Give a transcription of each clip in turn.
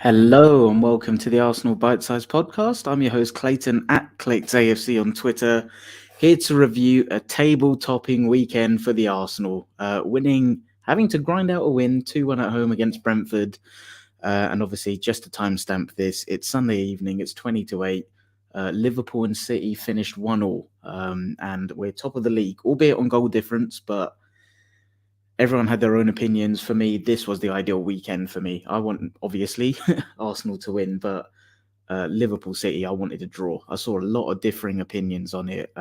Hello and welcome to the Arsenal Bite Size Podcast. I'm your host Clayton at ClaytAFC on Twitter, here to review a table-topping weekend for the Arsenal, having to grind out a win 2-1 at home against Brentford, and obviously just to timestamp this, it's Sunday evening, it's 20 to 8. Liverpool and City finished 1-1, and we're top of the league, albeit on goal difference, but everyone had their own opinions. For me, this was the ideal weekend for me. I want, obviously, Arsenal to win, but Liverpool City, I wanted to draw. I saw a lot of differing opinions on it.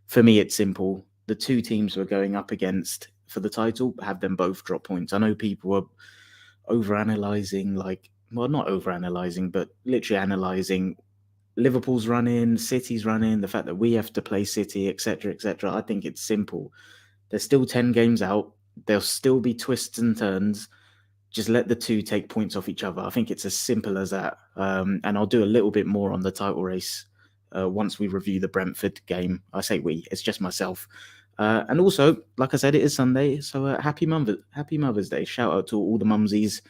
For me, it's simple. The two teams we're going up against for the title, have them both drop points. I know people are over-analysing, not over-analysing, but literally analysing Liverpool's running, City's running, the fact that we have to play City, etc., etc. I think it's simple. There's still 10 games out. There'll still be twists and turns. Just let the two take points off each other. I think it's as simple as that. And I'll do a little bit more on the title race once we review the Brentford game. I say we, it's just myself. And also, like I said, it is Sunday, so happy Mother's Day. Shout out to all the mumsies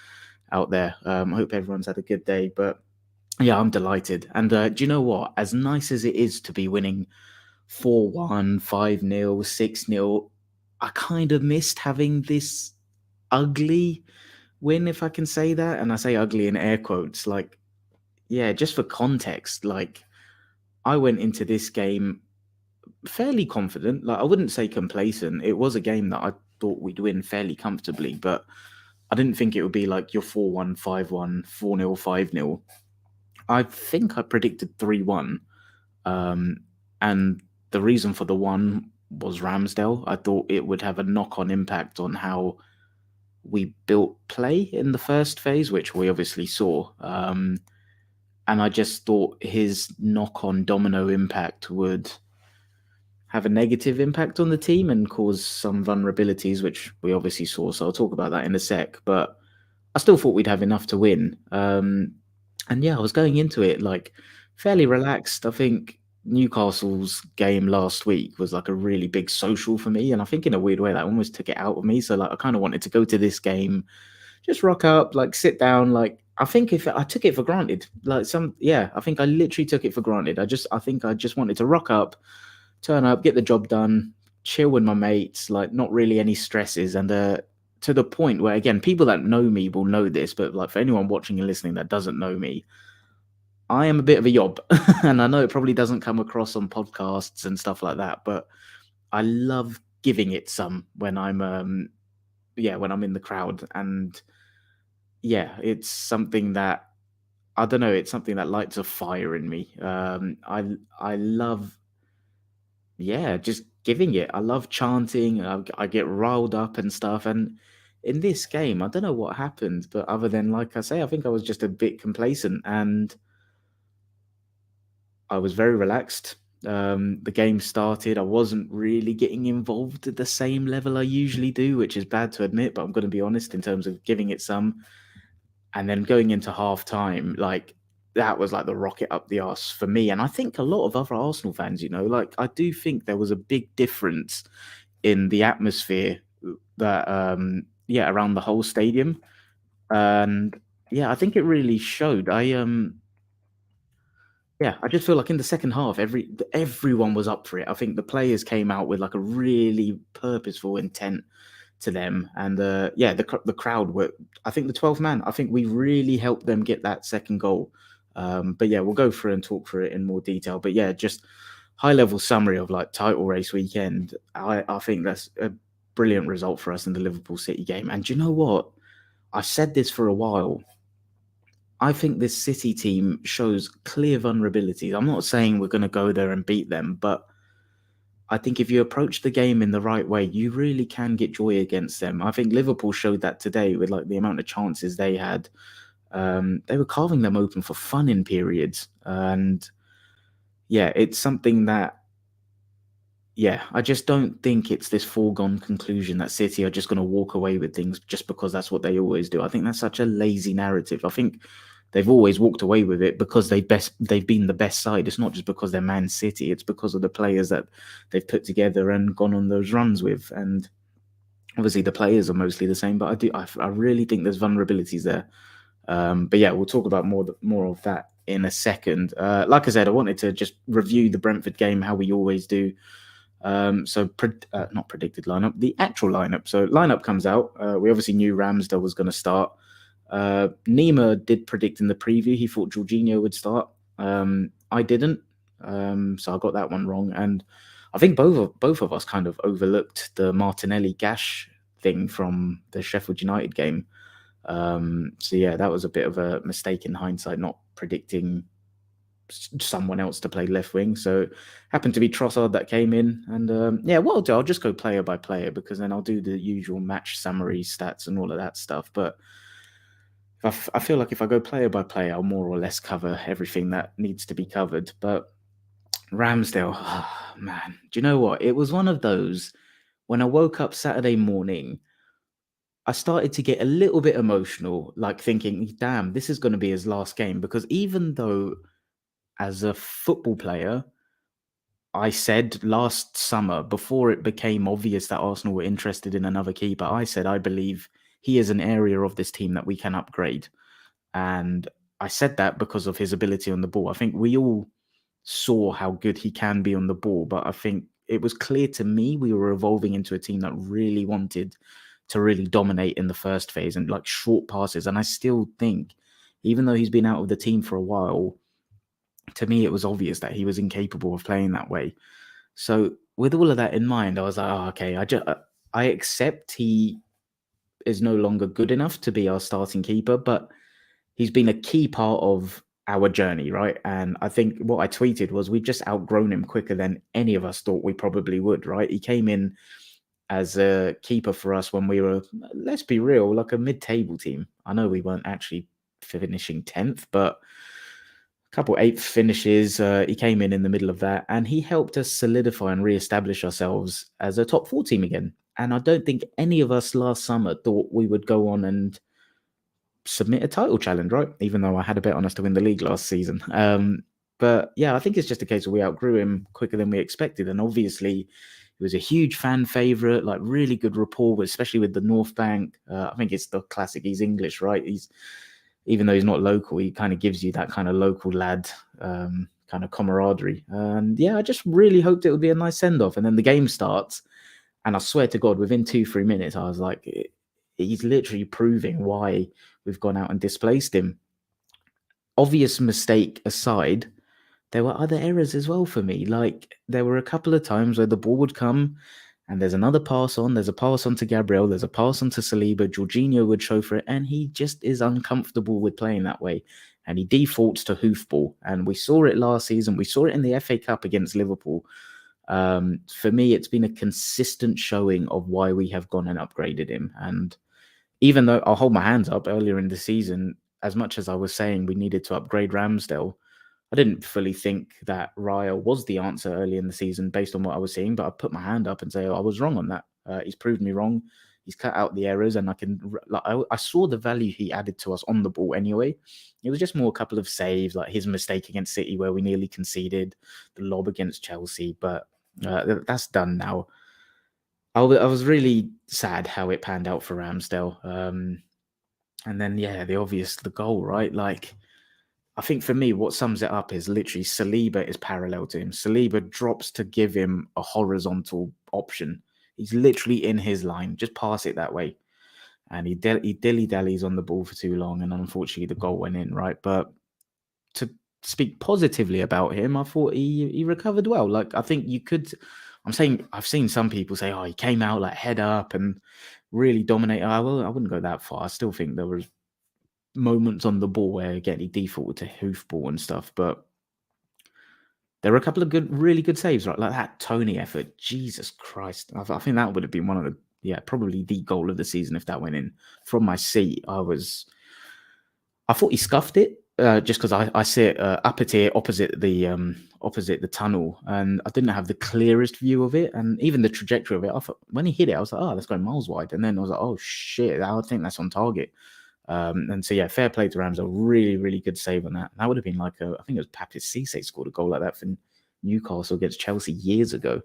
out there. I hope everyone's had a good day. But yeah, I'm delighted. And do you know what? As nice as it is to be winning 4-1, 5-0, 6-0, I kind of missed having this ugly win, if I can say that. And I say ugly in air quotes. Just for context, I went into this game fairly confident. I wouldn't say complacent. It was a game that I thought we'd win fairly comfortably, but I didn't think it would be like your 4-1, 5-1, 4-0, 5-0. I think I predicted 3-1. And the reason for the one was Ramsdale. I thought it would have a knock-on impact on how we built play in the first phase, which we obviously saw. And I just thought his knock-on domino impact would have a negative impact on the team and cause some vulnerabilities, which we obviously saw. So I'll talk about that in a sec. But I still thought we'd have enough to win. And yeah, I was going into it fairly relaxed. I think Newcastle's game last week was a really big social for me, and I think in a weird way that almost took it out of me. So I kind of wanted to go to this game, just rock up, sit down. I think if I took it for granted, I think I literally took it for granted. I think I just wanted to rock up, turn up, get the job done, chill with my mates, not really any stresses, and to the point where, again, people that know me will know this, but for anyone watching and listening that doesn't know me, I am a bit of a yob, and I know it probably doesn't come across on podcasts and stuff like that, but I love giving it some when I'm when I'm in the crowd. And yeah, it's something that, I don't know, it's something that lights a fire in me. I love just giving it. I love chanting. I get riled up and stuff. And in this game, I don't know what happened, but other than, like I say, I think I was just a bit complacent and I was very relaxed. The game started. I wasn't really getting involved at the same level I usually do, which is bad to admit, but I'm going to be honest in terms of giving it some. And then going into half time, that was the rocket up the arse for me. And I think a lot of other Arsenal fans, I do think there was a big difference in the atmosphere that, around the whole stadium. And yeah, I think it really showed. I just feel in the second half, everyone was up for it. I think the players came out with a really purposeful intent to them, and the crowd were. I think the 12th man. I think we really helped them get that second goal. But yeah, we'll go through and talk through it in more detail. But yeah, just high level summary of title race weekend. I think that's a brilliant result for us in the Liverpool City game. And do you know what? I've said this for a while. I think this City team shows clear vulnerabilities. I'm not saying we're going to go there and beat them, but I think if you approach the game in the right way, you really can get joy against them. I think Liverpool showed that today with the amount of chances they had. They were carving them open for fun in periods. And yeah, it's something that, I just don't think it's this foregone conclusion that City are just going to walk away with things just because that's what they always do. I think that's such a lazy narrative. I think they've always walked away with it because they've been the best side. It's not just because they're Man City. It's because of the players that they've put together and gone on those runs with. And obviously the players are mostly the same, but I really think there's vulnerabilities there. But yeah, we'll talk about more of that in a second. Like I said, I wanted to just review the Brentford game, how we always do. Not predicted lineup, the actual lineup. So lineup comes out. We obviously knew Ramsdale was going to start. Nima did predict in the preview. He thought Jorginho would start. I didn't. So I got that one wrong. And I think both of us kind of overlooked the Martinelli Gash thing from the Sheffield United game. So yeah, that was a bit of a mistake in hindsight, not predicting someone else to play left wing. So happened to be Trossard that came in, and yeah, what I'll do, I'll just go player by player because then I'll do the usual match summary stats and all of that stuff. But I feel like if I go player by player, I'll more or less cover everything that needs to be covered. But Ramsdale, oh, man, do you know what? It was one of those when I woke up Saturday morning. I started to get a little bit emotional, like thinking, damn, this is going to be his last game. Because even though as a football player, I said last summer, before it became obvious that Arsenal were interested in another keeper, I said, I believe he is an area of this team that we can upgrade. And I said that because of his ability on the ball. I think we all saw how good he can be on the ball, but I think it was clear to me we were evolving into a team that really wanted to really dominate in the first phase and like short passes. And I still think, even though he's been out of the team for a while, to me it was obvious that he was incapable of playing that way. So with all of that in mind, I was like, oh, okay, I accept he is no longer good enough to be our starting keeper, but he's been a key part of our journey, right? And I think what I tweeted was we've just outgrown him quicker than any of us thought we probably would, right? He came in as a keeper for us when we were, let's be real, like a mid-table team. I know we weren't actually finishing 10th, but a couple eighth finishes. He came in the middle of that, and he helped us solidify and re-establish ourselves as a top 4 team again. And I don't think any of us last summer thought we would go on and submit a title challenge, right? Even though I had a bet on us to win the league last season. But yeah, I think it's just a case of we outgrew him quicker than we expected. And obviously, he was a huge fan favourite, like really good rapport, especially with the North Bank. I think it's the classic, he's English, right? Even though he's not local, he kind of gives you that kind of local lad kind of camaraderie. And yeah, I just really hoped it would be a nice send-off. And then the game starts, and I swear to God, within 2-3 minutes, I was like, he's literally proving why we've gone out and displaced him. Obvious mistake aside, there were other errors as well for me. Like, there were a couple of times where the ball would come and there's another pass on. There's a pass on to Gabriel. There's a pass on to Saliba. Jorginho would show for it. And he just is uncomfortable with playing that way. And he defaults to hoofball. And we saw it last season. We saw it in the FA Cup against Liverpool. For me, it's been a consistent showing of why we have gone and upgraded him. And even though I'll hold my hands up, earlier in the season, as much as I was saying we needed to upgrade Ramsdale, I didn't fully think that Raya was the answer early in the season based on what I was seeing, but I put my hand up and say, I was wrong on that. He's proved me wrong. He's cut out the errors, and I saw the value he added to us on the ball anyway. It was just more a couple of saves, like his mistake against City where we nearly conceded, the lob against Chelsea, but that's done now. I was really sad how it panned out for Ramsdale. And then, yeah, the goal, right? Like, I think for me, what sums it up is literally Saliba is parallel to him. Saliba drops to give him a horizontal option. He's literally in his line. Just pass it that way. And he dilly-dallies on the ball for too long. And unfortunately, the goal went in, right? But to speak positively about him, I thought he recovered well. Like, I think you could... I'm saying I've seen some people say, oh, he came out like head up and really dominated. I wouldn't go that far. I still think there was moments on the ball where, again, he defaulted to hoofball and stuff, but there were a couple of really good saves, right? Like that Tony effort. Jesus Christ. I think that would have been one of probably the goal of the season if that went in. From my seat, I thought he scuffed it just because I sit up at here opposite the tunnel, and I didn't have the clearest view of it, and even the trajectory of it. I thought when he hit it, I was like, oh, that's going miles wide, and then I was like, oh shit, I think that's on target. And so, yeah, fair play to Ramsdale. Really, really good save on that. That would have been like I think it was Papis Cisse scored a goal like that for Newcastle against Chelsea years ago.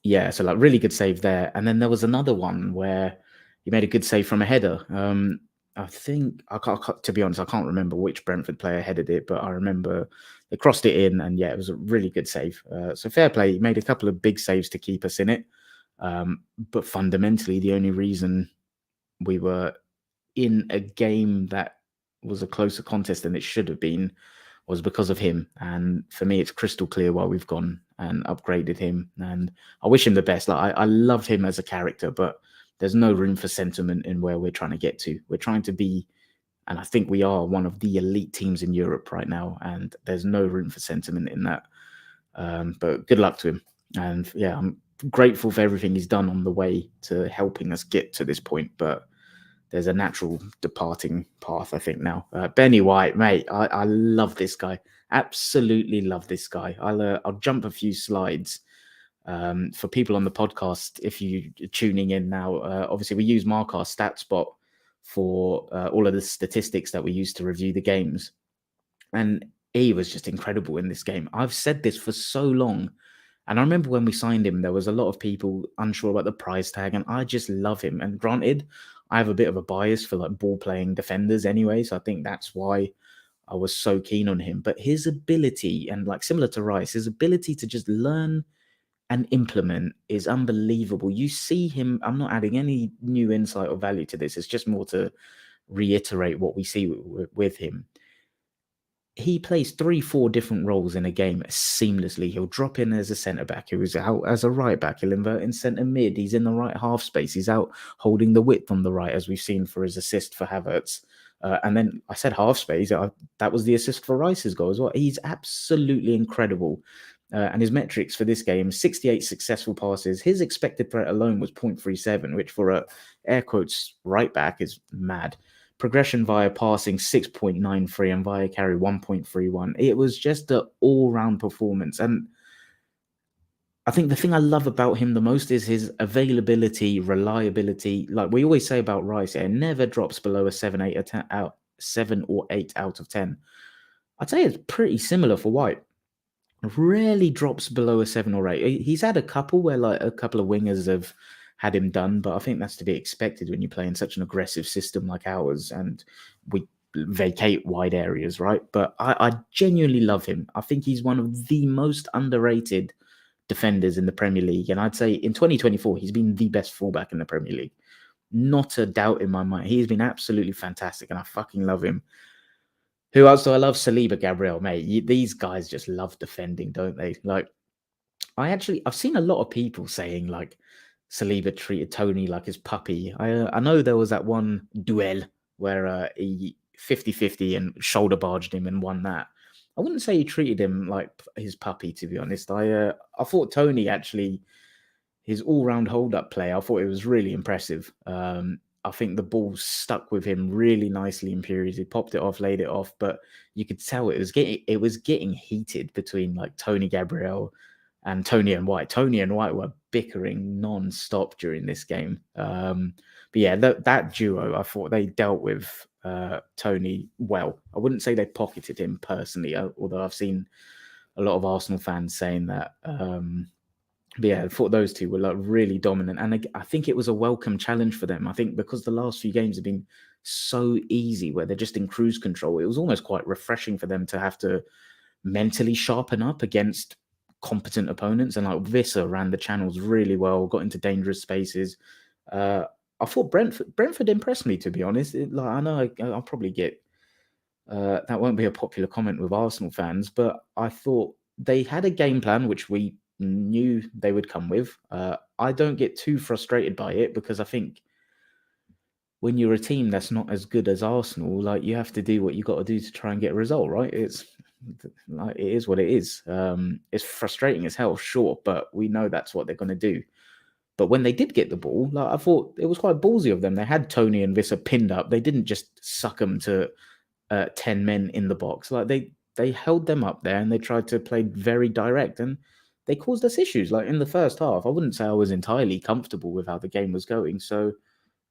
Yeah, so like really good save there. And then there was another one where he made a good save from a header. I think to be honest, I can't remember which Brentford player headed it, but I remember they crossed it in, and yeah, it was a really good save. So fair play. He made a couple of big saves to keep us in it, but fundamentally, the only reason we were in a game that was a closer contest than it should have been was because of him. And for me, it's crystal clear why we've gone and upgraded him. And I wish him the best. Like I love him as a character, but there's no room for sentiment in where we're trying to get to. We're trying to be, and I think we are one of the elite teams in Europe right now. And there's no room for sentiment in that. But good luck to him. And yeah, I'm grateful for everything he's done on the way to helping us get to this point. But there's a natural departing path, I think, now. Benny White, mate, I love this guy. Absolutely love this guy. I'll jump a few slides. For people on the podcast, if you're tuning in now, obviously we use Markar StatSpot for all of the statistics that we use to review the games. And he was just incredible in this game. I've said this for so long. And I remember when we signed him, there was a lot of people unsure about the price tag, and I just love him. And granted, I have a bit of a bias for like ball playing defenders anyway, so I think that's why I was so keen on him. But his ability, and like similar to Rice, his ability to just learn and implement is unbelievable. You see him, I'm not adding any new insight or value to this, it's just more to reiterate what we see with him. He plays 3-4 different roles in a game seamlessly. He'll drop in as a centre back, who's out as a right back. He'll invert in centre mid. He's in the right half space. He's out holding the width on the right, as we've seen for his assist for Havertz. And then I said half space. That was the assist for Rice's goal as well. He's absolutely incredible. And his metrics for this game, 68 successful passes. His expected threat alone was 0.37, which for a air quotes right back is mad. Progression via passing 6.93 and via carry 1.31. It was just an all-round performance. And I think the thing I love about him the most is his availability, reliability. Like we always say about Rice, it never drops below a 7 or 8 out of 10. I'd say it's pretty similar for White. Rarely drops below a 7 or 8. He's had a couple where like a couple of wingers have had him done, but I think that's to be expected when you play in such an aggressive system like ours and we vacate wide areas, right? But I genuinely love him. I think he's one of the most underrated defenders in the Premier League. And I'd say in 2024, he's been the best fullback in the Premier League. Not a doubt in my mind. He's been absolutely fantastic and I fucking love him. Who else do I love? Saliba, Gabriel, mate. These guys just love defending, don't they? Like, I've seen a lot of people saying like Saliba treated Tony like his puppy. I know there was that one duel where he 50-50 and shoulder barged him and won that. I wouldn't say he treated him like his puppy, to be honest. I thought Tony actually, his all-round hold-up play, I thought it was really impressive. I think the ball stuck with him really nicely in periods. He popped it off, laid it off, but you could tell it was getting heated between like Tony Gabriel and Tony and White. Tony and White were bickering non-stop during this game. But yeah, that duo, I thought they dealt with Tony well. I wouldn't say they pocketed him personally, although I've seen a lot of Arsenal fans saying that. But yeah, I thought those two were like really dominant. And I think it was a welcome challenge for them. I think because the last few games have been so easy where they're just in cruise control, it was almost quite refreshing for them to have to mentally sharpen up against competent opponents. And like Visser ran the channels really well, got into dangerous spaces. I thought Brentford impressed me, to be honest. I know I'll probably get that won't be a popular comment with Arsenal fans, but I thought they had a game plan which we knew they would come with. I don't get too frustrated by it because I think when you're a team that's not as good as Arsenal, like you have to do what you got to do to try and get a result, right? It's like it is what it is. It's frustrating as hell, sure, but we know that's what they're going to do. But when they did get the ball, like I thought it was quite ballsy of them. They had Tony and Visser pinned up. They didn't just suck them to 10 men in the box. Like they held them up there and they tried to play very direct and they caused us issues. Like in the first half, I wouldn't say I was entirely comfortable with how the game was going. So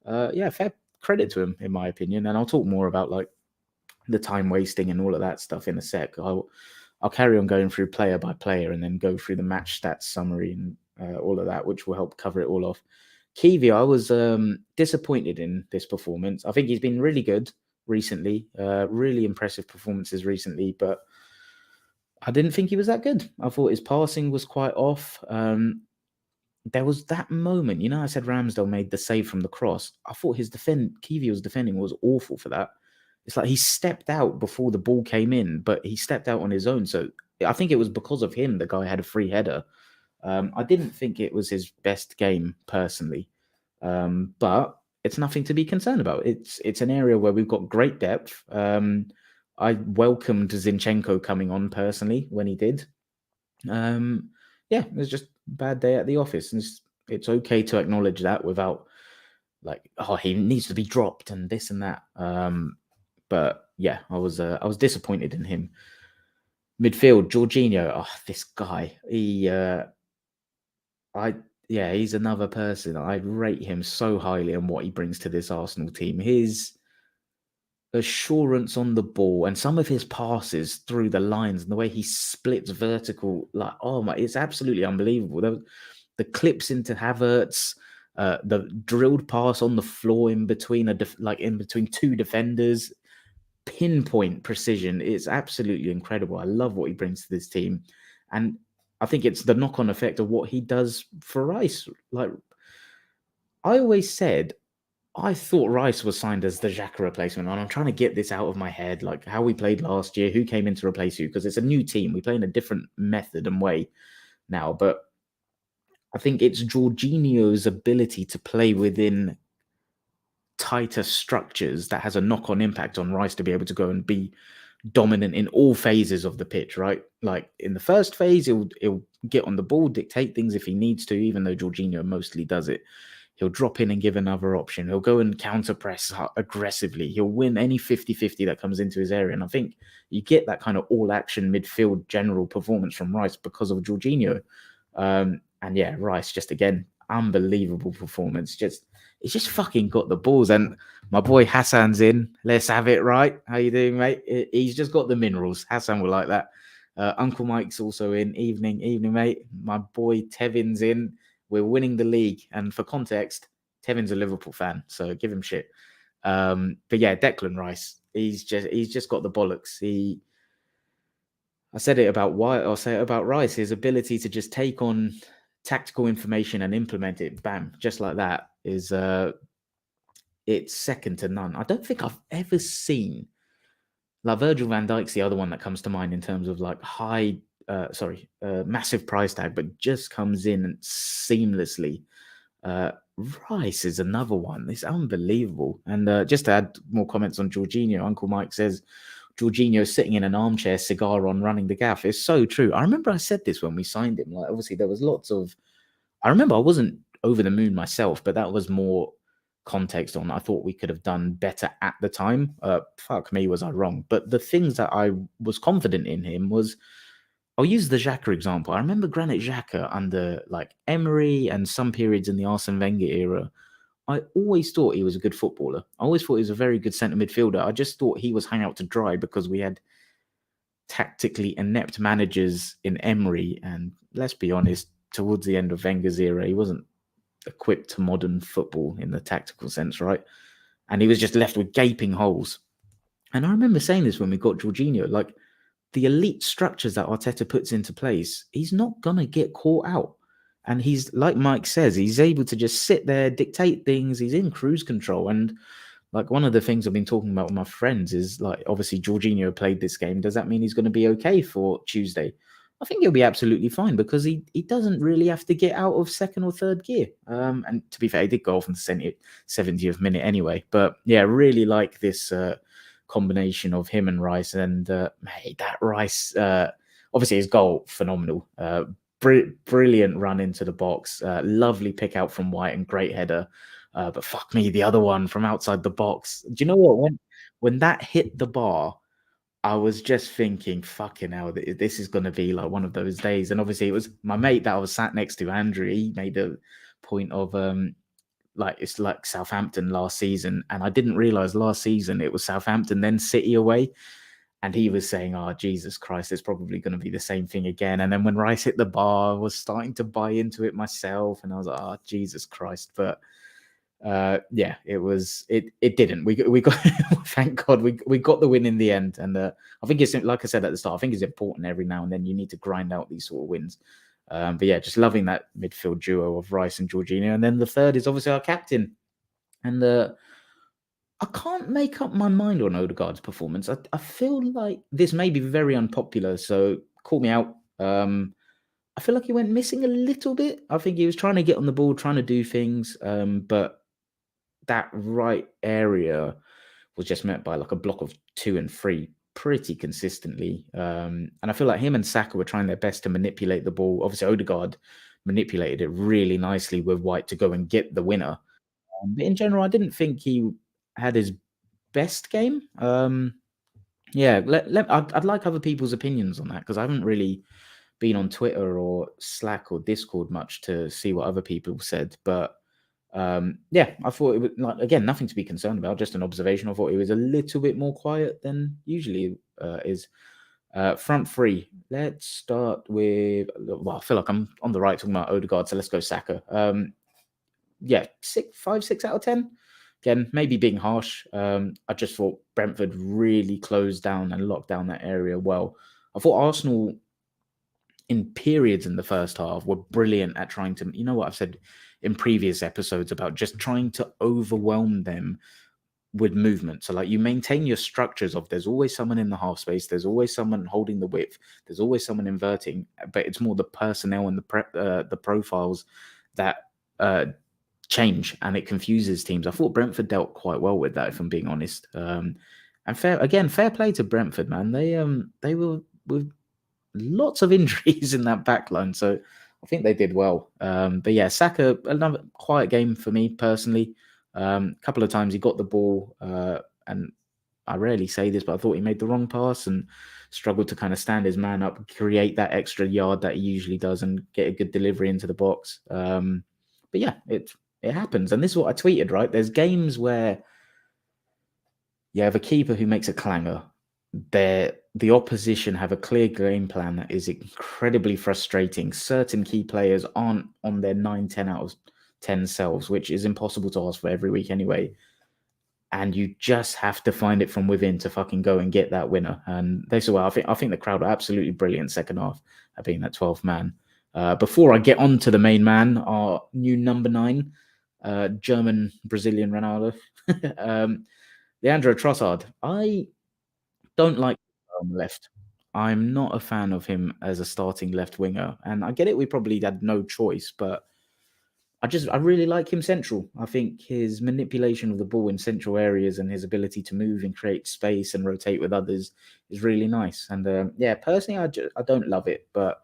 yeah, fair credit to him in my opinion. And I'll talk more about like the time wasting and all of that stuff in a sec. I'll carry on going through player by player and then go through the match stats summary and all of that, which will help cover it all off. Kiwi, I was disappointed in this performance. I think he's been really good recently, really impressive performances recently, but I didn't think he was that good. I thought his passing was quite off. There was that moment, I said Ramsdale made the save from the cross. I thought Kiwi was defending was awful for that. It's like he stepped out before the ball came in, but he stepped out on his own. So I think it was because of him the guy had a free header. I didn't think it was his best game personally, but it's nothing to be concerned about. It's an area where we've got great depth. I welcomed Zinchenko coming on personally when he did. Yeah, it was just a bad day at the office, and it's okay to acknowledge that without like, oh, he needs to be dropped and this and that. But yeah, I was disappointed in him. Midfield, Jorginho. Oh, this guy. He's another person. I rate him so highly on what he brings to this Arsenal team. His assurance on the ball and some of his passes through the lines and the way he splits vertical, like, oh my, it's absolutely unbelievable. The clips into Havertz, the drilled pass on the floor in between in between two defenders, pinpoint precision. It's absolutely incredible. I love what he brings to this team, and I think it's the knock-on effect of what he does for Rice. Like, I always said, I thought Rice was signed as the Xhaka replacement, and I'm trying to get this out of my head, like how we played last year, who came in to replace who, because it's a new team. We play in a different method and way now, but I think it's Jorginho's ability to play within tighter structures that has a knock-on impact on Rice to be able to go and be dominant in all phases of the pitch, right? Like in the first phase, he'll get on the ball, dictate things if he needs to, even though Jorginho mostly does it. He'll drop in and give another option. He'll go and counter press aggressively. He'll win any 50-50 that comes into his area. And I think you get that kind of all-action midfield general performance from Rice because of Jorginho. And yeah, Rice, just again, unbelievable performance. He's just fucking got the balls. And my boy Hassan's in. Let's have it, right? How you doing, mate? He's just got the minerals. Hassan will like that. Uncle Mike's also in. Evening, mate. My boy Tevin's in. We're winning the league. And for context, Tevin's a Liverpool fan, so give him shit. But yeah, Declan Rice. He's just got the bollocks. I said it about White, I'll say it about Rice. His ability to just take on tactical information and implement it, bam, just like that, is it's second to none. I don't think I've ever seen, like, Virgil van Dijk's the other one that comes to mind in terms of like massive price tag, but just comes in seamlessly. Rice is another one. It's unbelievable. And just to add more comments on Jorginho, Uncle Mike says, Jorginho sitting in an armchair, cigar on, running the gaff. It's so true. I remember I said this when we signed him. Like, obviously, there was lots of... I remember I wasn't over the moon myself, but that was more context on I thought we could have done better at the time. Fuck me, was I wrong? But the things that I was confident in him was... I'll use the Xhaka example. I remember Granit Xhaka under like Emery and some periods in the Arsene Wenger era. I always thought he was a good footballer. I always thought he was a very good centre midfielder. I just thought he was hung out to dry because we had tactically inept managers in Emery. And let's be honest, towards the end of Wenger's era, he wasn't equipped to modern football in the tactical sense, right? And he was just left with gaping holes. And I remember saying this when we got Jorginho, like, the elite structures that Arteta puts into place, he's not going to get caught out. And he's, like Mike says, he's able to just sit there, dictate things. He's in cruise control. And like, one of the things I've been talking about with my friends is, like, obviously Jorginho played this game. Does that mean he's going to be okay for Tuesday? I think he'll be absolutely fine because he doesn't really have to get out of second or third gear. And to be fair, he did go off in the 70th minute anyway. But yeah, really like this combination of him and Rice. And mate, that Rice, obviously his goal, phenomenal. Brilliant run into the box. Lovely pick out from White and great header. But fuck me, the other one from outside the box. Do you know what? When that hit the bar, I was just thinking, fucking hell, this is going to be like one of those days. And obviously it was my mate that I was sat next to, Andrew. He made a point of like, it's like Southampton last season. And I didn't realise last season it was Southampton, then City away. And he was saying, "Oh, Jesus Christ, it's probably going to be the same thing again." And then when Rice hit the bar, I was starting to buy into it myself, and I was like, "Oh, Jesus Christ!" But yeah, it didn't. We got thank God we got the win in the end. And I think it's, like I said at the start, I think it's important every now and then you need to grind out these sort of wins. But yeah, just loving that midfield duo of Rice and Jorginho. And then the third is obviously our captain. And I can't make up my mind on Odegaard's performance. I feel like this may be very unpopular, so call me out. I feel like he went missing a little bit. I think he was trying to get on the ball, trying to do things, but that right area was just met by like a block of 2 and 3 pretty consistently. And I feel like him and Saka were trying their best to manipulate the ball. Obviously, Odegaard manipulated it really nicely with White to go and get the winner. But in general, I didn't think he had his best game. Yeah, I'd like other people's opinions on that because I haven't really been on Twitter or Slack or Discord much to see what other people said. But yeah, I thought it was, like, again, nothing to be concerned about, just an observation. I thought it was a little bit more quiet than usually is. Front three. Let's start with. Well, I feel like I'm on the right talking about Odegaard, so let's go Saka. Yeah, 6 out of 10. Again, maybe being harsh. I just thought Brentford really closed down and locked down that area well. I thought Arsenal, in periods in the first half, were brilliant at trying to, you know what I've said in previous episodes about just trying to overwhelm them with movement. So like you maintain your structures of there's always someone in the half space, there's always someone holding the width, there's always someone inverting, but it's more the personnel and the profiles that change, and it confuses teams. I thought Brentford dealt quite well with that, if I'm being honest. And fair play to Brentford, man. They were with lots of injuries in that back line, so I think they did well. But yeah, Saka, another quiet game for me personally. A couple of times he got the ball, and I rarely say this, but I thought he made the wrong pass and struggled to kind of stand his man up, create that extra yard that he usually does, and get a good delivery into the box. But yeah, it happens, and this is what I tweeted. Right, there's games where you have a keeper who makes a clanger. The opposition have a clear game plan that is incredibly frustrating. Certain key players aren't on their 9, 10 out of 10 selves, which is impossible to ask for every week anyway. And you just have to find it from within to fucking go and get that winner. And they said, well, I think the crowd were absolutely brilliant second half at being that 12th man. Before I get on to the main man, our new number 9, German Brazilian Ronaldo, Leandro Trossard. I don't like on the left. I'm not a fan of him as a starting left winger. And I get it, we probably had no choice, but I really like him central. I think his manipulation of the ball in central areas and his ability to move and create space and rotate with others is really nice. And yeah, personally, I don't love it, but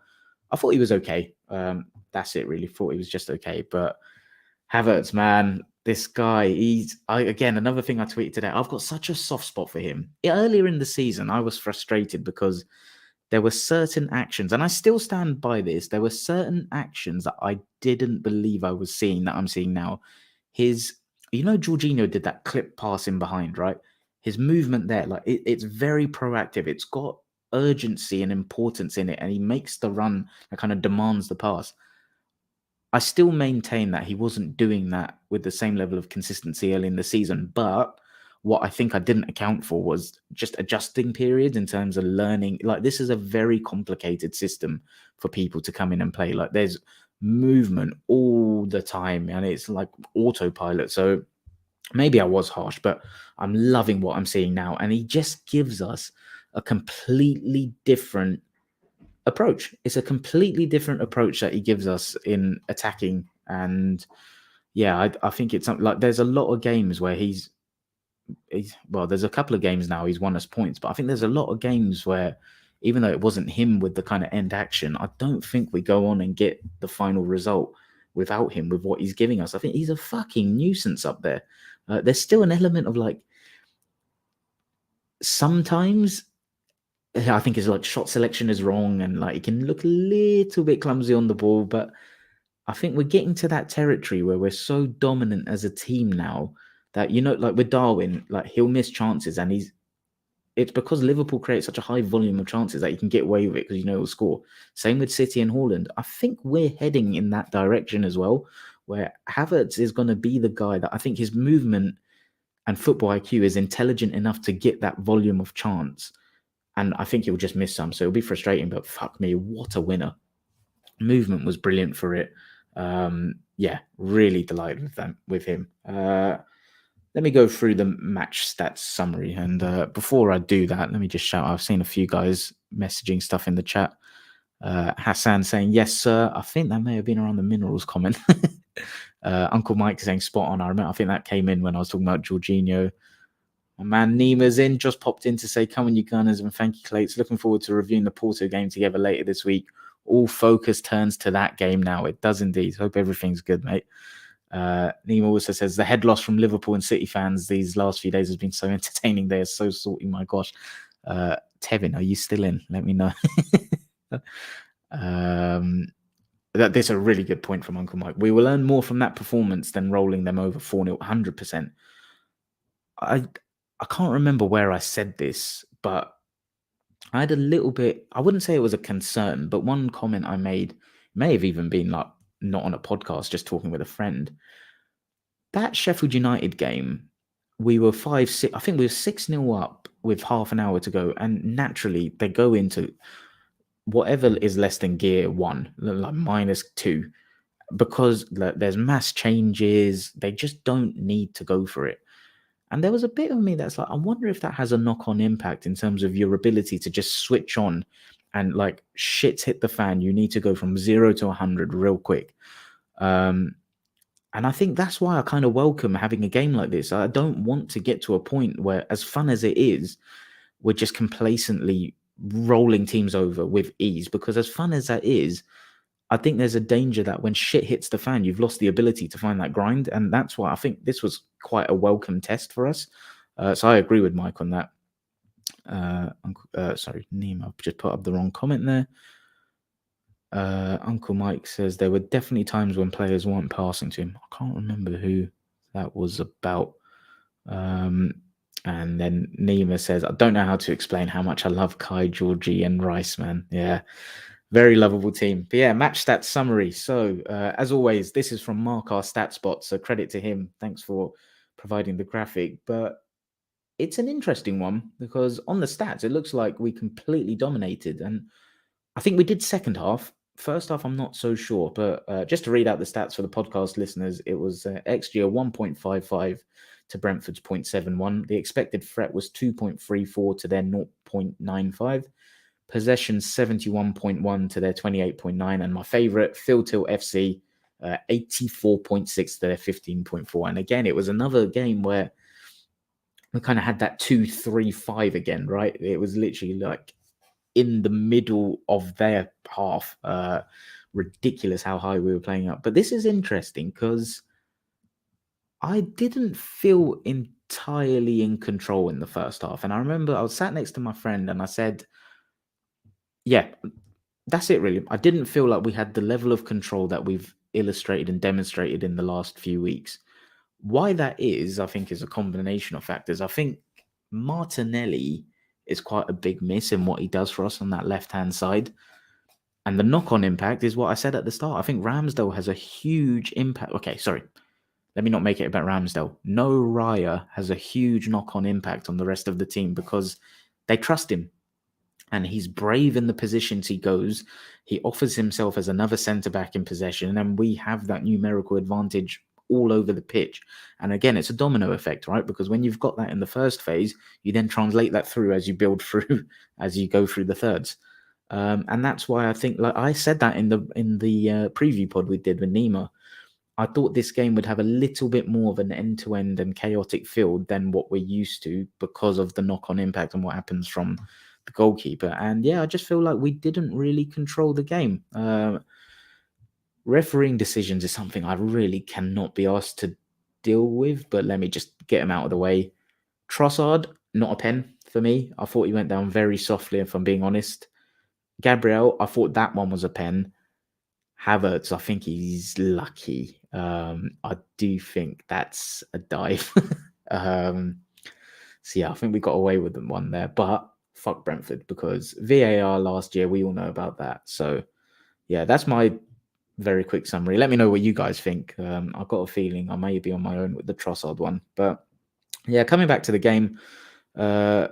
I thought he was okay. That's it, really. Thought he was just okay. But Havertz, man, this guy, again, another thing I tweeted today, I've got such a soft spot for him. Earlier in the season, I was frustrated because there were certain actions, and I still stand by this. There were certain actions that I didn't believe I was seeing that I'm seeing now. Jorginho did that clip pass in behind, right? His movement there, like it's very proactive. It's got urgency and importance in it, and he makes the run that kind of demands the pass. I still maintain that he wasn't doing that with the same level of consistency early in the season, but what I think I didn't account for was just adjusting periods in terms of learning. Like, this is a very complicated system for people to come in and play. Like, there's movement all the time, and it's like autopilot. So maybe I was harsh, but I'm loving what I'm seeing now. And he just gives us a completely different approach. It's a completely different approach that he gives us in attacking. And yeah, I think it's something like there's a lot of games where he's there's a couple of games now he's won us points, but I think there's a lot of games where even though it wasn't him with the kind of end action, I don't think we go on and get the final result without him with what he's giving us. I think he's a fucking nuisance up there. There's still an element of like sometimes I think his like shot selection is wrong and like he can look a little bit clumsy on the ball, but I think we're getting to that territory where we're so dominant as a team now that, like with Darwin, like he'll miss chances and it's because Liverpool create such a high volume of chances that you can get away with it because you know it'll score. Same with City and Haaland. I think we're heading in that direction as well, where Havertz is going to be the guy that I think his movement and football IQ is intelligent enough to get that volume of chance. And I think he'll just miss some. So it'll be frustrating, but fuck me, what a winner. Movement was brilliant for it. Yeah, really delighted with him. Let me go through the match stats summary. And before I do that, let me just shout out. I've seen a few guys messaging stuff in the chat. Hassan saying, yes, sir. I think that may have been around the minerals comment. Uncle Mike saying spot on. I think that came in when I was talking about Jorginho. My man Nima's in, just popped in to say, come on, you Gunners, and thank you, Clates. Looking forward to reviewing the Porto game together later this week. All focus turns to that game now. It does indeed. Hope everything's good, mate. Nima also says, the head loss from Liverpool and City fans these last few days has been so entertaining. They are so salty, my gosh. Tevin, are you still in? Let me know. That's a really good point from Uncle Mike. We will earn more from that performance than rolling them over 4-0, 100%. I can't remember where I said this, but I had a little bit, I wouldn't say it was a concern, but one comment I made may have even been like not on a podcast, just talking with a friend. That Sheffield United game, we were 5-6, I think we were 6-0 up with half an hour to go. And naturally, they go into whatever is less than gear 1, like -2, because there's mass changes. They just don't need to go for it. And there was a bit of me that's like, I wonder if that has a knock-on impact in terms of your ability to just switch on and like shit's hit the fan. You need to go from 0 to 100 real quick. And I think that's why I kind of welcome having a game like this. I don't want to get to a point where, as fun as it is, we're just complacently rolling teams over with ease. Because as fun as that is, I think there's a danger that when shit hits the fan, you've lost the ability to find that grind. And that's why I think this was quite a welcome test for us. So I agree with Mike on that. Sorry, Nima, I've just put up the wrong comment there. Uncle Mike says there were definitely times when players weren't passing to him. I can't remember who that was about. And then Nima says, I don't know how to explain how much I love Kai, Georgie, and Rice, man. Yeah. Very lovable team. But yeah, match stats summary. So, as always, this is from Mark, our stats bot. So, credit to him. Thanks for providing the graphic. But it's an interesting one because on the stats, it looks like we completely dominated. And I think we did second half. First half, I'm not so sure. But just to read out the stats for the podcast listeners, it was XG 1.55 to Brentford's 0.71. The expected threat was 2.34 to their 0.95. Possession 71.1 to their 28.9, and my favorite, Phil Till FC, 84.6 to their 15.4. And again, it was another game where we kind of had that 2-3-5 again, right? It was literally like in the middle of their half. Ridiculous how high we were playing up. But this is interesting because I didn't feel entirely in control in the first half. And I remember I was sat next to my friend and I said, yeah, that's it really. I didn't feel like we had the level of control that we've illustrated and demonstrated in the last few weeks. Why that is, I think, is a combination of factors. I think Martinelli is quite a big miss in what he does for us on that left-hand side. And the knock-on impact is what I said at the start. I think Ramsdale has a huge impact. Okay, sorry. Let me not make it about Ramsdale. No Raya has a huge knock-on impact on the rest of the team because they trust him. And he's brave in the positions he goes. He offers himself as another centre-back in possession, and we have that numerical advantage all over the pitch. And again, it's a domino effect, right? Because when you've got that in the first phase, you then translate that through as you build through, as you go through the thirds. And that's why I think, like I said that in the preview pod we did with Nima, I thought this game would have a little bit more of an end-to-end and chaotic field than what we're used to because of the knock-on impact and what happens from the goalkeeper. And yeah, I just feel like we didn't really control the game. Refereeing decisions is something I really cannot be asked to deal with, but let me just get them out of the way. Trossard, not a pen for me. I thought he went down very softly, if I'm being honest. Gabriel, I thought that one was a pen. Havertz, I think he's lucky. I do think that's a dive. So yeah, I think we got away with them one there, but fuck Brentford, because VAR last year, we all know about that. So yeah, that's my very quick summary. Let me know what you guys think. I've got a feeling I may be on my own with the Trossard one, but yeah, coming back to the game, they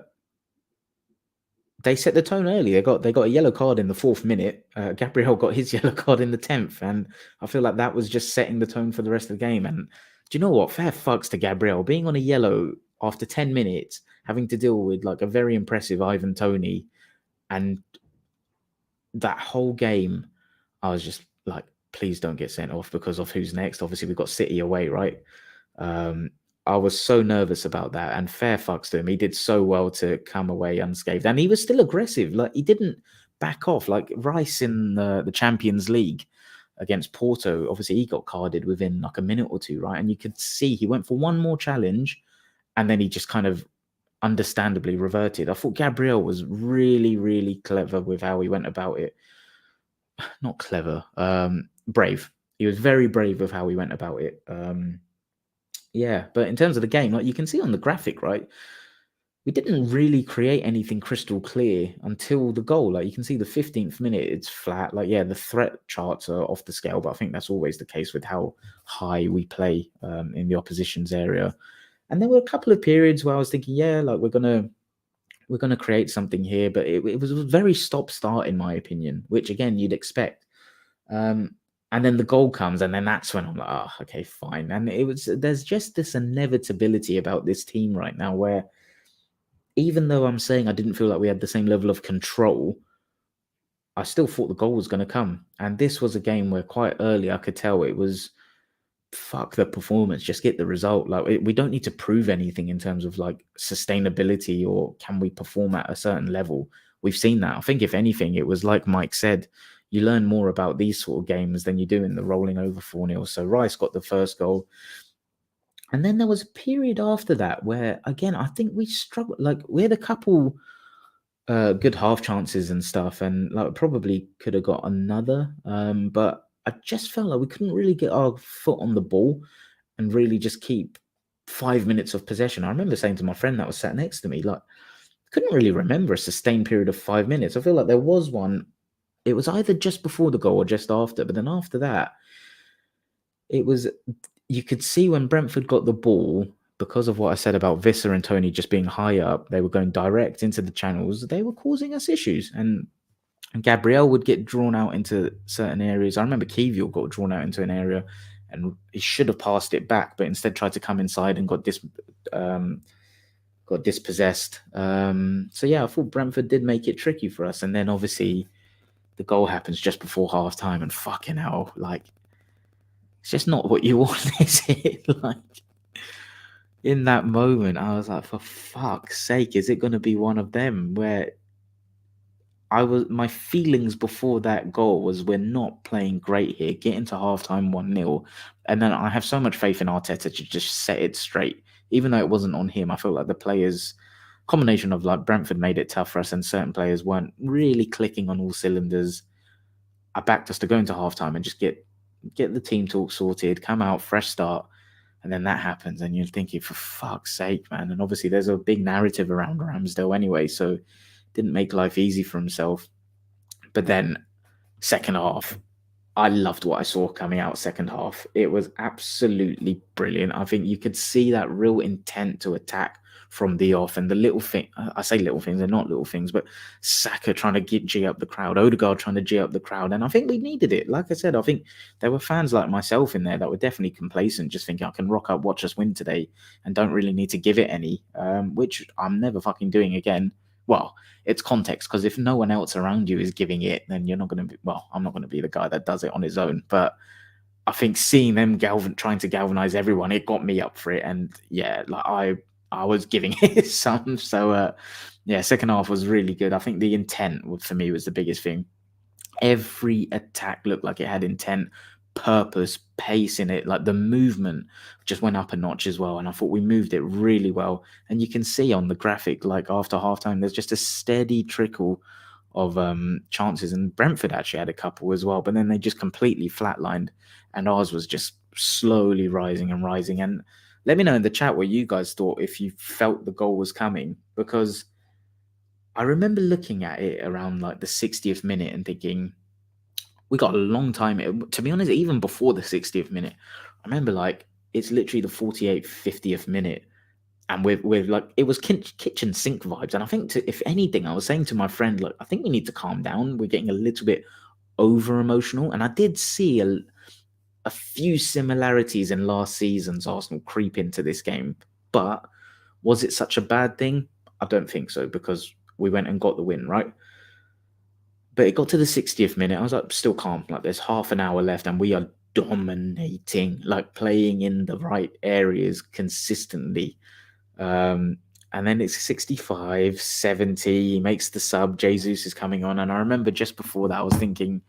set the tone early. They got a yellow card in the 4th minute. Gabriel got his yellow card in the 10th, and I feel like that was just setting the tone for the rest of the game. And do you know what? Fair fucks to Gabriel being on a yellow after 10 minutes, having to deal with like a very impressive Ivan Toney, and that whole game, I was just like, please don't get sent off because of who's next. Obviously, we've got City away, right? Um, I was so nervous about that, and fair fucks to him. He did so well to come away unscathed, and he was still aggressive. Like, he didn't back off. Like Rice in the Champions League against Porto, obviously he got carded within like a minute or two, right? And you could see he went for one more challenge, and then he just kind of understandably reverted. I thought Gabriel was really, really clever with how he went about it. Not clever, brave. He was very brave with how he went about it. Yeah, but in terms of the game, like you can see on the graphic, right? We didn't really create anything crystal clear until the goal. Like you can see the 15th minute, it's flat. Like, yeah, the threat charts are off the scale, but I think that's always the case with how high we play in the opposition's area. And there were a couple of periods where I was thinking, yeah, like we're gonna create something here, but it was a very stop-start in my opinion, which again you'd expect. And then the goal comes, and then that's when I'm like, oh, okay, fine. And there's just this inevitability about this team right now where even though I'm saying I didn't feel like we had the same level of control, I still thought the goal was going to come. And this was a game where quite early I could tell it was fuck the performance, just get the result. Like we don't need to prove anything in terms of like sustainability or can we perform at a certain level. We've seen that. I think if anything, it was like Mike said, you learn more about these sort of games than you do in the rolling over 4-0. So Rice got the first goal. And then there was a period after that where, again, I think we struggled. Like we had a couple good half chances and stuff, and like probably could have got another. But I just felt like we couldn't really get our foot on the ball and really just keep 5 minutes of possession. I remember saying to my friend that was sat next to me, like, couldn't really remember a sustained period of 5 minutes. I feel like there was one. It was either just before the goal or just after, but then after that, it was, you could see when Brentford got the ball, because of what I said about Visser and Tony just being high up, they were going direct into the channels. They were causing us issues. And Gabriel would get drawn out into certain areas. I remember Kivior got drawn out into an area and he should have passed it back, but instead tried to come inside and got dispossessed. So yeah, I thought Brentford did make it tricky for us. And then obviously the goal happens just before half time, and fucking hell, like, it's just not what you want, is it? Like, in that moment, I was like, for fuck's sake, is it going to be one of them where my feelings before that goal was we're not playing great here, get into halftime 1-0. And then I have so much faith in Arteta to just set it straight. Even though it wasn't on him, I feel like the players, combination of like Brentford made it tough for us and certain players weren't really clicking on all cylinders. I backed us to go into halftime and just get the team talk sorted, come out, fresh start. And then that happens, and you're thinking, for fuck's sake, man. And obviously, there's a big narrative around Ramsdale anyway, so didn't make life easy for himself. But then, second half, I loved what I saw coming out second half. It was absolutely brilliant. I think you could see that real intent to attack from the off, and the little thing, I say little things, they're not little things, but Saka trying to G up the crowd, Odegaard trying to G up the crowd, and I think we needed it. Like I said, I think there were fans like myself in there that were definitely complacent, just thinking I can rock up, watch us win today, and don't really need to give it any, which I'm never fucking doing again. Well, it's context, because if no one else around you is giving it, then you're not going to be, well, I'm not going to be the guy that does it on his own, but I think seeing them trying to galvanize everyone, it got me up for it. And yeah, like I was giving it some. So yeah, second half was really good. I think the intent for me was the biggest thing. Every attack looked like it had intent, purpose, pace in it. Like the movement just went up a notch as well. And I thought we moved it really well. And you can see on the graphic, like after halftime, there's just a steady trickle of chances. And Brentford actually had a couple as well, but then they just completely flatlined. And ours was just slowly rising and rising. And let me know in the chat what you guys thought, if you felt the goal was coming, because I remember looking at it around like the 60th minute and thinking, we got a long time. To be honest, even before the 60th minute, I remember like it's literally the 48th, 50th minute, and with like it was kitchen sink vibes. And I think, if anything, I was saying to my friend, like, I think we need to calm down. We're getting a little bit over emotional, and I did see a few similarities in last season's Arsenal creep into this game. But was it such a bad thing? I don't think so, because we went and got the win, right? But it got to the 60th minute. I was like, still calm. Like, there's half an hour left, and we are dominating, like playing in the right areas consistently. And then it's 65, 70, he makes the sub, Jesus is coming on. And I remember just before that, I was thinking,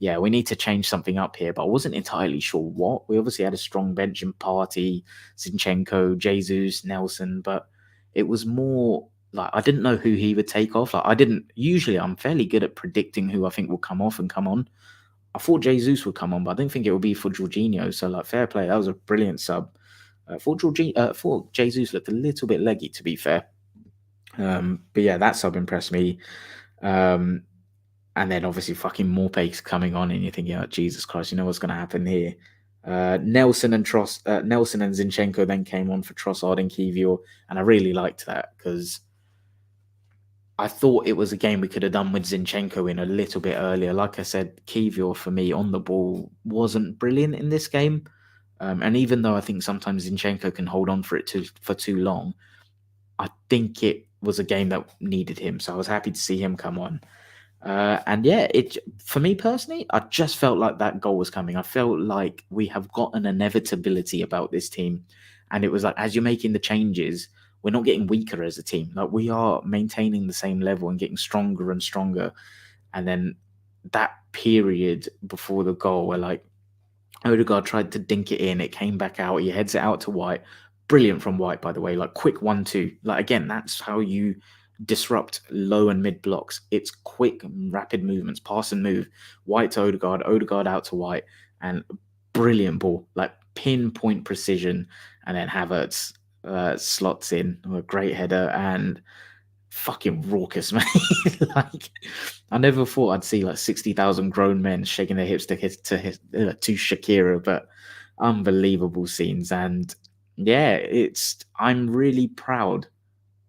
yeah, we need to change something up here, but I wasn't entirely sure what. We obviously had a strong bench in Party, Zinchenko, Jesus, Nelson, but it was more like I didn't know who he would take off. Like, I'm fairly good at predicting who I think will come off and come on. I thought Jesus would come on, but I didn't think it would be for Jorginho. So, like, fair play. That was a brilliant sub. For Jesus looked a little bit leggy, to be fair. But yeah, that sub impressed me. And then obviously fucking Morpé's coming on, and you're thinking, oh, Jesus Christ, you know what's going to happen here. Nelson and Zinchenko then came on for Trossard and Kivior, and I really liked that, because I thought it was a game we could have done with Zinchenko in a little bit earlier. Like I said, Kivior for me on the ball wasn't brilliant in this game. And even though I think sometimes Zinchenko can hold on for too long, I think it was a game that needed him. So I was happy to see him come on. And yeah, for me personally, I just felt like that goal was coming. I felt like we have got an inevitability about this team. And it was like, as you're making the changes, we're not getting weaker as a team. Like, we are maintaining the same level and getting stronger and stronger. And then that period before the goal, where like Odegaard tried to dink it in, it came back out, he heads it out to White. Brilliant from White, by the way. Like, quick 1-2. Like, again, that's how you disrupt low and mid blocks. It's quick, rapid movements, pass and move. White to Odegaard out to White, and brilliant ball, like pinpoint precision. And then Havertz slots in a great header, and fucking raucous, man. Like, I never thought I'd see like 60,000 grown men shaking their hips to Shakira, but unbelievable scenes. And yeah, I'm really proud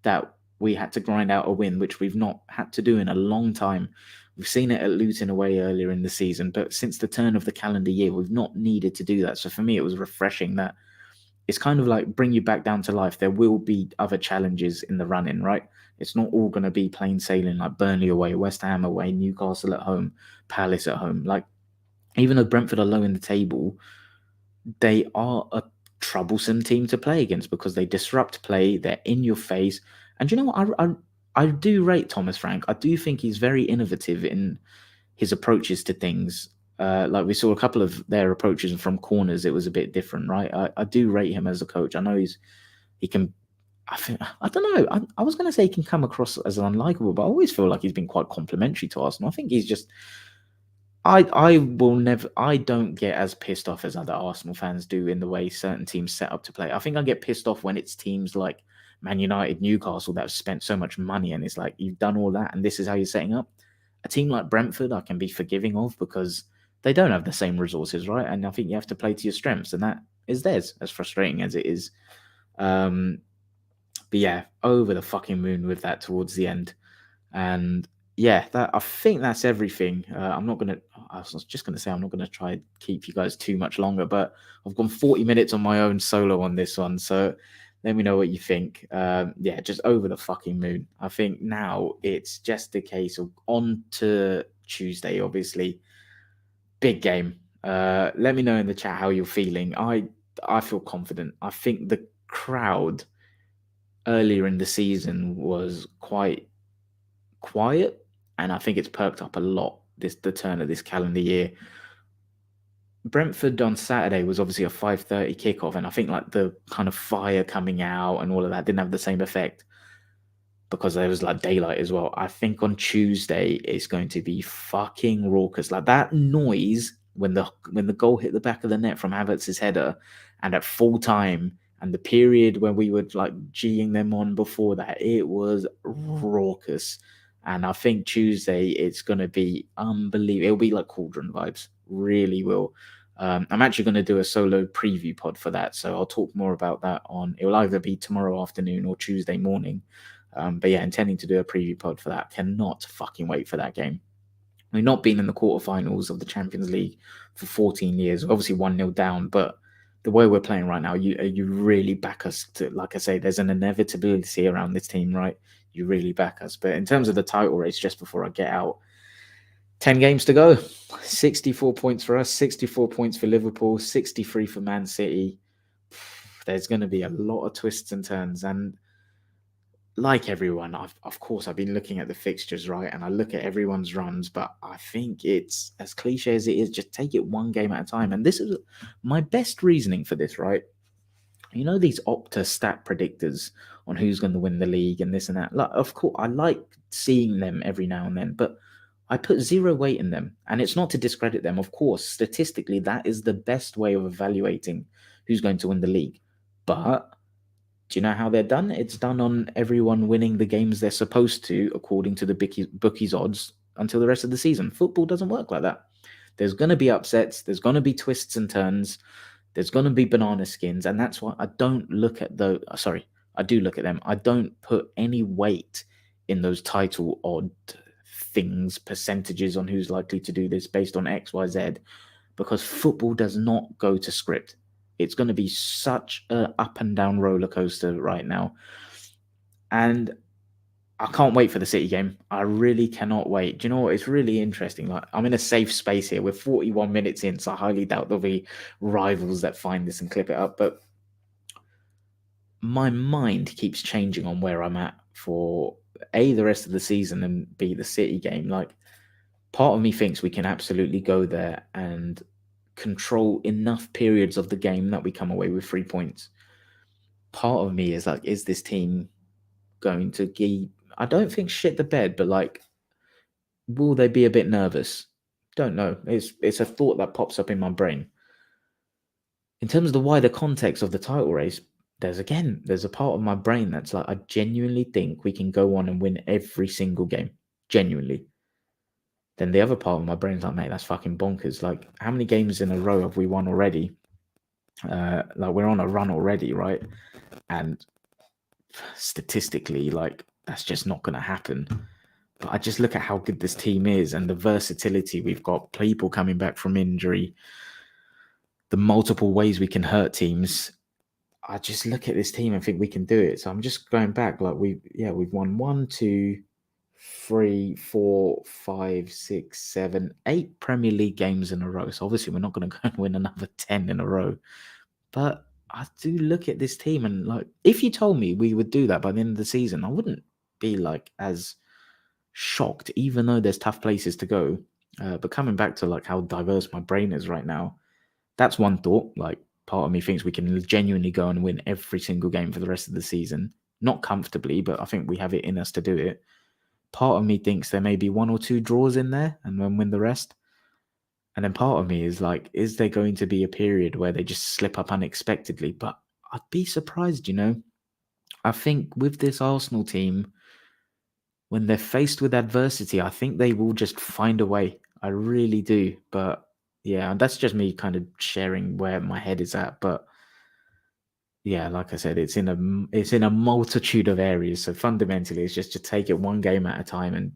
that we had to grind out a win, which we've not had to do in a long time. We've seen it at Luton away earlier in the season, but since the turn of the calendar year, we've not needed to do that. So for me, it was refreshing that it's kind of like bring you back down to life. There will be other challenges in the run-in, right? It's not all going to be plain sailing, like Burnley away, West Ham away, Newcastle at home, Palace at home. Like, even though Brentford are low in the table, they are a troublesome team to play against, because they disrupt play, they're in your face. And you know what? I do rate Thomas Frank. I do think he's very innovative in his approaches to things. Like, we saw a couple of their approaches from corners, it was a bit different, right? I do rate him as a coach. I know he can. I don't know. I was going to say he can come across as unlikable, but I always feel like he's been quite complimentary to Arsenal. I think he's just. I will never. I don't get as pissed off as other Arsenal fans do in the way certain teams set up to play. I think I get pissed off when it's teams like Man United, Newcastle that have spent so much money, and it's like, you've done all that and this is how you're setting up. A team like Brentford, I can be forgiving of, because they don't have the same resources, right? And I think you have to play to your strengths, and that is theirs, as frustrating as it is. But yeah, over the fucking moon with that towards the end. And yeah, I think that's everything. I was just gonna say I'm not gonna try and keep you guys too much longer, but I've gone 40 minutes on my own solo on this one, so let me know what you think. Yeah, just over the fucking moon. I think now it's just a case of on to Tuesday, obviously. Big game. Let me know in the chat how you're feeling. I feel confident. I think the crowd earlier in the season was quite quiet, and I think it's perked up a lot the turn of this calendar year. Brentford on Saturday was obviously a 5:30 kickoff, and I think like the kind of fire coming out and all of that didn't have the same effect, because there was like daylight as well. I think on Tuesday it's going to be fucking raucous. Like, that noise when the goal hit the back of the net from Havertz's header, and at full time, And the period when we were like G'ing them on before that, it was raucous. And I think Tuesday it's going to be unbelievable. It'll be like Cauldron vibes, really will. I'm actually going to do a solo preview pod for that, so I'll talk more about that on. It will either be tomorrow afternoon or Tuesday morning. But yeah, intending to do a preview pod for that. Cannot fucking wait for that game. We've not been in the quarterfinals of the Champions League for 14 years. Obviously 1-0 down, but the way we're playing right now, you really back us to, like I say, there's an inevitability around this team, right? You really back us. But in terms of the title race, just before I get out, 10 games to go. 64 points for us, 64 points for Liverpool, 63 for Man City. There's going to be a lot of twists and turns. And like everyone, of course, I've been looking at the fixtures, right? And I look at everyone's runs, but I think it's as cliche as it is, just take it one game at a time. And this is my best reasoning for this, right? You know, these Opta stat predictors on who's going to win the league and this and that. Like, of course, I like seeing them every now and then, but I put zero weight in them. And it's not to discredit them. Of course, statistically, that is the best way of evaluating who's going to win the league. But do you know how they're done? It's done on everyone winning the games they're supposed to, according to the bookies odds, until the rest of the season. Football doesn't work like that. There's going to be upsets. There's going to be twists and turns. There's going to be banana skins. And that's why I don't look at the... Sorry, I do look at them. I don't put any weight in those title odd things, percentages on who's likely to do this based on X, Y, Z, because football does not go to script. It's going to be such a up and down roller coaster right now. And I can't wait for the City game. I really cannot wait. Do you know what? It's really interesting. Like, I'm in a safe space here. We're 41 minutes in, so I highly doubt there'll be rivals that find this and clip it up. But my mind keeps changing on where I'm at for A, the rest of the season, and B, the City game. Like, part of me thinks we can absolutely go there and control enough periods of the game that we come away with 3 points. Part of me is like, is this team going to give... I don't think shit the bed, but like, will they be a bit nervous? Don't know. It's a thought that pops up in my brain. In terms of the wider context of the title race, there's a part of my brain that's like, I genuinely think we can go on and win every single game. Genuinely. Then the other part of my brain's like, mate, that's fucking bonkers. Like, how many games in a row have we won already? Like, we're on a run already, right? And statistically, like, that's just not going to happen. But I just look at how good this team is and the versatility we've got, people coming back from injury, the multiple ways we can hurt teams. I just look at this team and think we can do it. So I'm just going back, like, we've won 1, 2, 3, 4, 5, 6, 7, 8 Premier League games in a row. So obviously we're not going to go and win another 10 in a row. But I do look at this team and, like, if you told me we would do that by the end of the season, I wouldn't be like as shocked, even though there's tough places to go. But coming back to like how diverse my brain is right now, that's one thought. Like, part of me thinks we can genuinely go and win every single game for the rest of the season. Not comfortably, but I think we have it in us to do it. Part of me thinks there may be 1 or 2 draws in there and then win the rest. And then part of me is like, is there going to be a period where they just slip up unexpectedly? But I'd be surprised, you know. I think with this Arsenal team, when they're faced with adversity, I think they will just find a way. I really do. But yeah, that's just me kind of sharing where my head is at. But yeah, like I said, it's in a multitude of areas. So fundamentally, it's just to take it one game at a time and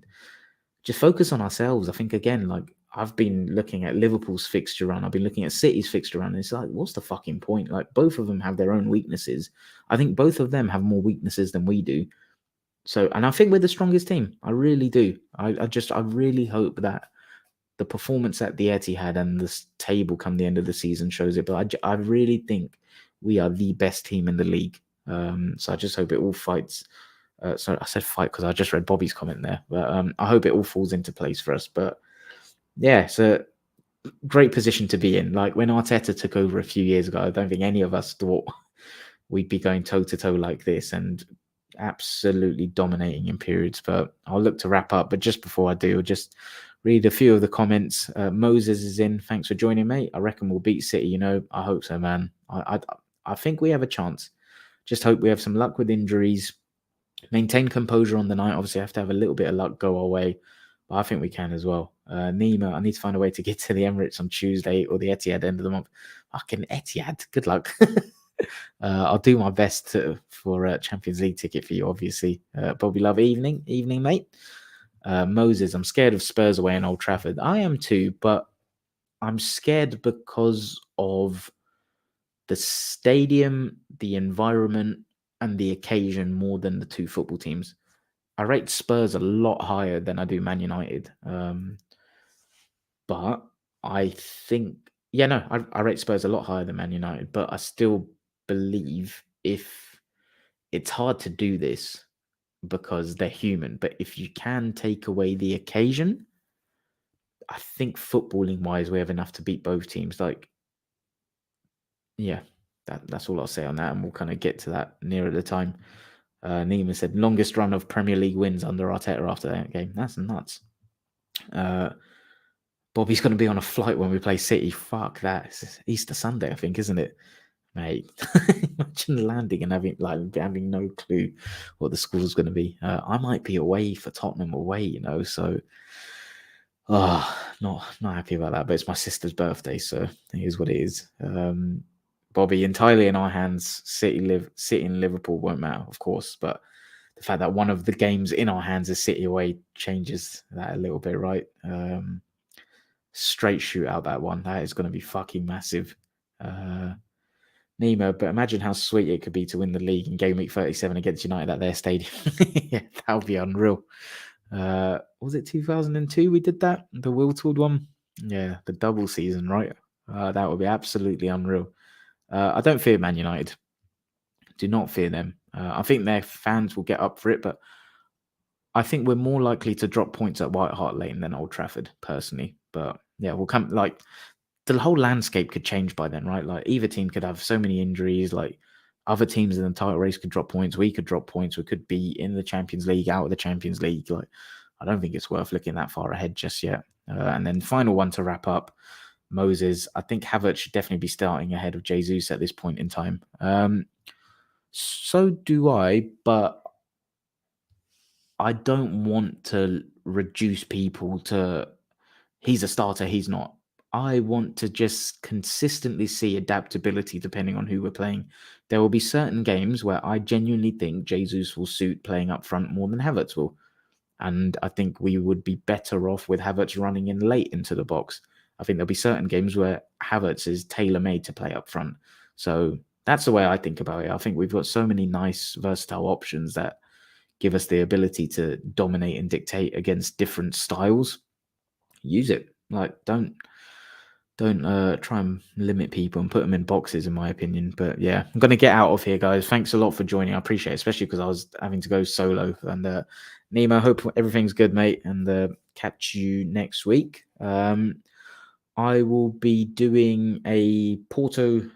just focus on ourselves. I think, again, like, I've been looking at Liverpool's fixture run. I've been looking at City's fixture run. And it's like, what's the fucking point? Like, both of them have their own weaknesses. I think both of them have more weaknesses than we do. So, and I think we're the strongest team. I really do. I really hope that the performance at the Etihad and this table come the end of the season shows it. But I really think we are the best team in the league. So I just hope it all fights. Sorry, I said fight because I just read Bobby's comment there. But I hope it all falls into place for us. But yeah, it's a great position to be in. Like, when Arteta took over a few years ago, I don't think any of us thought we'd be going toe-to-toe like this and absolutely dominating in periods. But I'll look to wrap up. But just before I do, I'll just read a few of the comments. Moses is in. Thanks for joining, mate. I reckon we'll beat City. You know, I hope so, man. I think we have a chance. Just hope we have some luck with injuries. Maintain composure on the night. Obviously, I have to have a little bit of luck go our way, but I think we can as well. Nima, I need to find a way to get to the Emirates on Tuesday or the Etihad end of the month. Fucking Etihad. Good luck. I'll do my best for a Champions League ticket for you, obviously. Bobby Love, evening, mate. Moses, I'm scared of Spurs away in Old Trafford. I am too, but I'm scared because of the stadium, the environment, and the occasion more than the two football teams. I rate Spurs a lot higher than I do Man United. But I think, I rate Spurs a lot higher than Man United, but I still believe if it's hard to do this because they're human, but if you can take away the occasion, I think footballing wise, we have enough to beat both teams. Like, yeah, that's all I'll say on that, and we'll kind of get to that nearer the time. Neiman said longest run of Premier League wins under Arteta after that game. That's nuts. Bobby's going to be on a flight when we play City. Fuck that. It's Easter Sunday, I think, isn't it? Mate, imagine landing and having no clue what the score's going to be. I might be away for Tottenham away, so not happy about that. But it's my sister's birthday, so it is what it is. Bobby, entirely in our hands. City in Liverpool won't matter, of course, but the fact that one of the games in our hands is City away changes that a little bit, right? Straight shootout, that one. That is going to be fucking massive. Nemo, but imagine how sweet it could be to win the league in game week 37 against United at their stadium. Yeah, that would be unreal. Was it 2002 we did that? The Wiltord one? Yeah, the double season, right? That would be absolutely unreal. I don't fear Man United. Do not fear them. I think their fans will get up for it, but I think we're more likely to drop points at White Hart Lane than Old Trafford, personally. But yeah, we'll come the whole landscape could change by then, right? Like either team could have so many injuries, like other teams in the title race could drop points, we could drop points, we could be in the Champions League, out of the Champions League. Like, I don't think it's worth looking that far ahead just yet. And then final one to wrap up, Moses. I think Havertz should definitely be starting ahead of Jesus at this point in time. So do I, but I don't want to reduce people to he's a starter, he's not. I want to just consistently see adaptability depending on who we're playing. There will be certain games where I genuinely think Jesus will suit playing up front more than Havertz will. And I think we would be better off with Havertz running in late into the box. I think there'll be certain games where Havertz is tailor-made to play up front. So that's the way I think about it. I think we've got so many nice, versatile options that give us the ability to dominate and dictate against different styles. Use it. Like, don't try and limit people and put them in boxes, in my opinion. But yeah, I'm going to get out of here, guys. Thanks a lot for joining. I appreciate it, especially because I was having to go solo. And Nemo, hope everything's good, mate. And catch you next week. I will be doing a Porto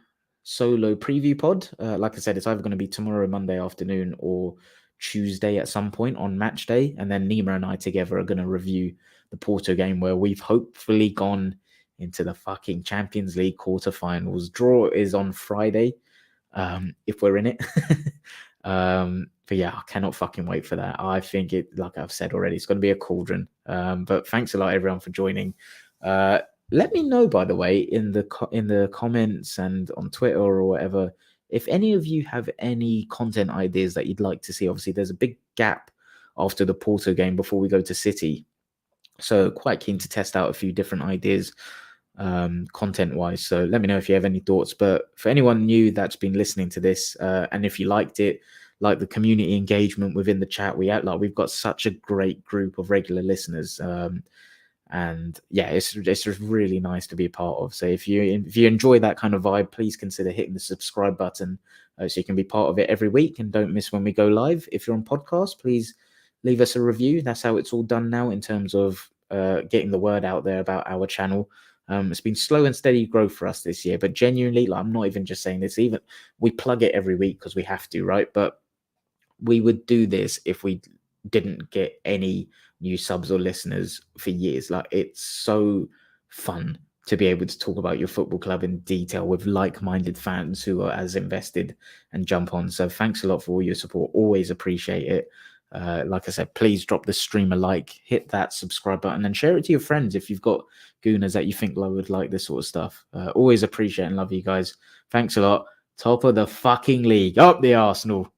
solo preview pod. Like I said, it's either going to be tomorrow, Monday afternoon, or Tuesday at some point on match day. And then Nima and I together are going to review the Porto game where we've hopefully gone into the fucking Champions League quarterfinals. Draw is on Friday, if we're in it. But yeah, I cannot fucking wait for that. I think it, like I've said already, it's going to be a cauldron. But thanks a lot, everyone, for joining. Let me know, by the way, in the comments and on Twitter or whatever, if any of you have any content ideas that you'd like to see. Obviously, there's a big gap after the Porto game before we go to City. So quite keen to test out a few different ideas content-wise. So let me know if you have any thoughts. But for anyone new that's been listening to this, and if you liked it, like the community engagement within the chat, we've got such a great group of regular listeners. And yeah, it's just really nice to be a part of. So if you enjoy that kind of vibe, please consider hitting the subscribe button so you can be part of it every week and don't miss when we go live. If you're on podcast, please leave us a review. That's how it's all done now in terms of getting the word out there about our channel. It's been slow and steady growth for us this year, but genuinely, I'm not even just saying this, even we plug it every week because we have to, right? But we would do this if we didn't get any new subs or listeners for years. Like, it's so fun to be able to talk about your football club in detail with like-minded fans who are as invested and jump on. So thanks a lot for all your support. Always appreciate it. Like I said, please drop the stream a like, hit that subscribe button, and share it to your friends if you've got gooners that you think would like this sort of stuff. Always appreciate and love you guys. Thanks a lot. Top of the fucking league. Up the Arsenal.